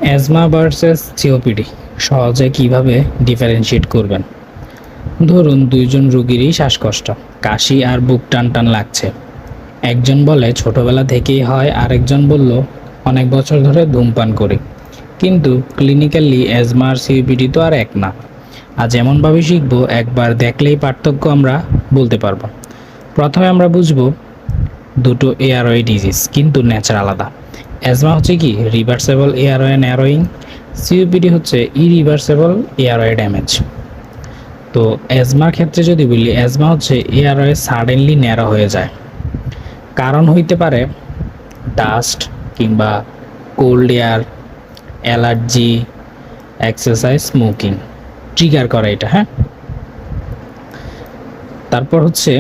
Asthma versus COPD সহজে কিভাবে differentiate করবেন। ধরুন দুইজন রোগীরই শ্বাসকষ্ট, কাশি আর বুক টান টান লাগছে। একজন বলে ছোটবেলা থেকেই হয়, আরেকজন বলল অনেক বছর ধরে ধূমপান করি। কিন্তু ক্লিনিক্যালি অ্যাজমা আর সিওপিডি তো আর এক না। আজ এমনভাবে শিখব একবার দেখলেই পার্থক্য আমরা বলতে পারবো। প্রথমে আমরা বুঝবো দুটো এয়ারওয়ে ডিজিজ কিন্তু নেচার আলাদা। অ্যাজমা হচ্ছে কি রিভার্সেবল এয়ারওয়ে ন্যারোয়িং, সিওপিডি হচ্ছে ইরিভার্সেবল এয়ারওয়ে ড্যামেজ। তো অ্যাজমার ক্ষেত্রে যদি বলি, অ্যাজমা হচ্ছে এয়ারওয়ে সাডেনলি ন্যারো হয়ে যায়। কারণ হইতে পারে ডাস্ট কিংবা cold air, allergy, exercise, smoking trigger করে এটা। হ্যাঁ, তারপর হচ্ছে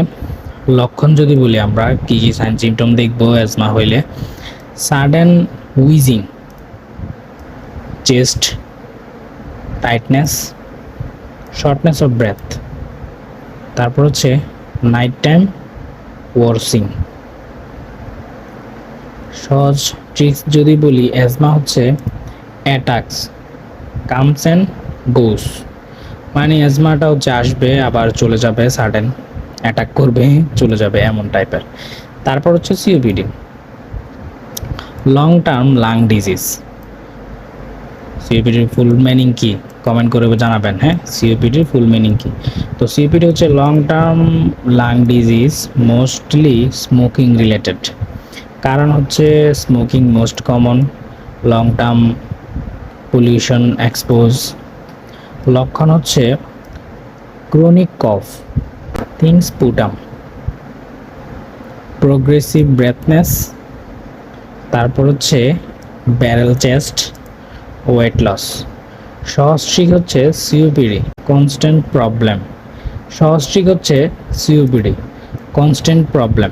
লক্ষণ যদি বলি, আমরা কী কী সাইন সিমটম দেখবো অ্যাজমা হইলে। Sudden উইজিং, chest tightness, shortness of breadth. তারপর হচ্ছে নাইট টাইম ওয়ার্সিং। সহজ ট্রিক্স যদি বলি, অ্যাজমা হচ্ছে অ্যাটাকস কামস অ্যান্ড গোস, মানে অ্যাজমাটা হচ্ছে আসবে আবার চলে যাবে, সাডেন অ্যাটাক করবে চলে যাবে, এমন টাইপের। তারপর হচ্ছে COPD, long term lung disease. সিওপিডির ফুল মিনিং কি কমেন্ট করে জানাবেন। হ্যাঁ, সিওপিডির ফুল মিনিং কি? তো সিওপিডি হচ্ছে long term lung disease, mostly smoking related. কারণ হচ্ছে smoking most common, long term pollution expose. লক্ষণ হচ্ছে chronic cough, thin sputum, progressive breathlessness. তারপর হচ্ছে ব্যারেল চেস্ট, ওয়েট লস। সহজ ট্রিক হচ্ছে সিওপিডি কনস্ট্যান্ট প্রবলেম। সহজ ট্রিক হচ্ছে COPD constant problem,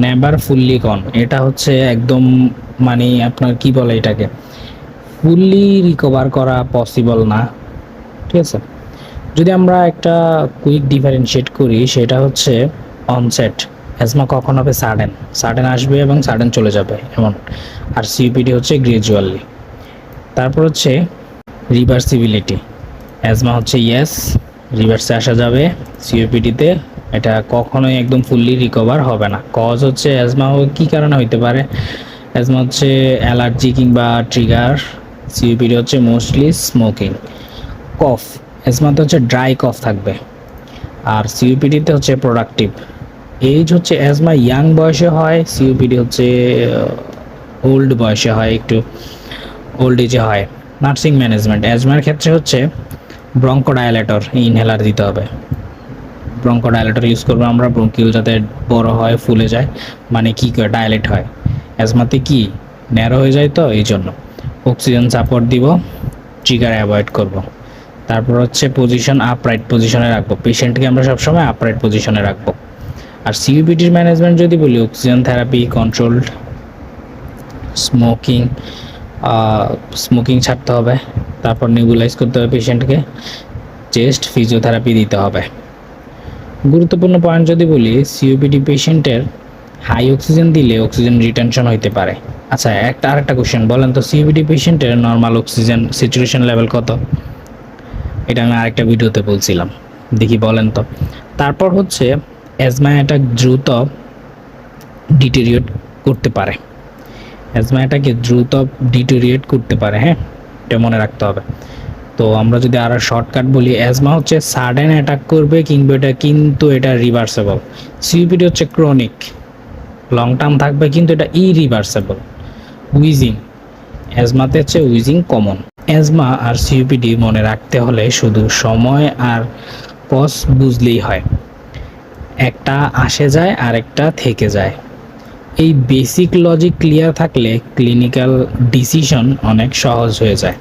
never fully gone. এটা হচ্ছে একদম মানে আপনার কি বলে এটাকে, ফুললি রিকভার করা পসিবল না। ঠিক আছে, যদি আমরা একটা কুইক ডিফারেন্সিয়েট করি, সেটা হচ্ছে অনসেট। অ্যাজমা কখন হবে? সাডেন, সাডেন আসবে এবং সাডেন চলে যাবে এমন। আর সিওপিডি হচ্ছে গ্রাজুয়ালি। তারপর হচ্ছে রিভার্সিবিলিটি। অ্যাজমা হচ্ছে ইয়েস, রিভার্সে আসা যাবে। সিওপিডিতে এটা কখনোই একদম ফুললি রিকভার হবে না। কজ হচ্ছে অ্যাজমা কী কারণে হইতে পারে? অ্যাজমা হচ্ছে অ্যালার্জি কিংবা ট্রিগার, সিওপিডি হচ্ছে মোস্টলি স্মোকিং। কফ, অ্যাজমাতে হচ্ছে ড্রাই কফ থাকবে, আর সিওপিডিতে হচ্ছে প্রোডাক্টিভ। এইজ হচ্ছে অ্যাজমা ইয়াং বয়সে হয়, সিওপিডি হচ্ছে ওল্ড বয়সে হয়, একটু ওল্ড এজে হয়। নার্সিং ম্যানেজমেন্ট, অ্যাজমার ক্ষেত্রে হচ্ছে ব্রঙ্কোডায়ালেটর ইনহেলার দিতে হবে। ব্রঙ্কোডায়ালেটর ইউজ করবো আমরা, ব্রঙ্কিউল যাতে বড় হয়, ফুলে যায়, মানে কি করে ডায়ালেট হয়। অ্যাজমাতে কি ন্যারো হয়ে যায়, তো এই জন্য অক্সিজেন সাপোর্ট দিব, ট্রিগার অ্যাভয়েড করব। তারপর হচ্ছে পজিশন আপরাইট পজিশনে রাখবো, পেশেন্টকে আমরা সবসময় আপরাইট পজিশনে রাখবো। আর সিওপিডির ম্যানেজমেন্ট যদি বলি, oxygen therapy, controlled smoking, smoking ছাড়তে হবে। তারপর নেবুলাইজ করতে হবে পেশেন্টকে, চেস্ট ফিজিওথেরাপি দিতে হবে। গুরুত্বপূর্ণ পয়েন্ট যদি বলি, সিওপিডি পেশেন্টের হাই অক্সিজেন দিলে অক্সিজেন রিটেনশন হইতে পারে। আচ্ছা, আরেকটা কোশ্চেন, বলেন তো সিওপিডি পেশেন্টের নর্মাল অক্সিজেন স্যাচুরেশন লেভেল কত? এটা আমি আরেকটা ভিডিওতে বলছিলাম, দেখি বলেন তো। তারপর হচ্ছে অ্যাজমা অ্যাটাক দ্রুত ডিটেরিয়েট করতে পারে, অ্যাজমা অ্যাটাকে দ্রুত ডিটেরিয়েট করতে পারে। হ্যাঁ, এটা মনে রাখতে হবে। তো আমরা যদি আরও শর্টকাট বলি, অ্যাজমা হচ্ছে সাডেন অ্যাটাক করবে কিন্তু এটা রিভার্সেবল। সিওপিডি হচ্ছে ক্রনিক, লং টার্ম থাকবে কিন্তু এটা ইরিভার্সেবল। উইজিং, অ্যাজমাতে হচ্ছে উইজিং কমন। অ্যাজমা আর সিওপিডি মনে রাখতে হলে শুধু সময় আর কজ বুঝলেই হয়, একটা আসে যায় আর একটা থেকে যায়। এই বেসিক লজিক ক্লিয়ার থাকলে ক্লিনিক্যাল ডিসিশন অনেক সহজ হয়ে যায়।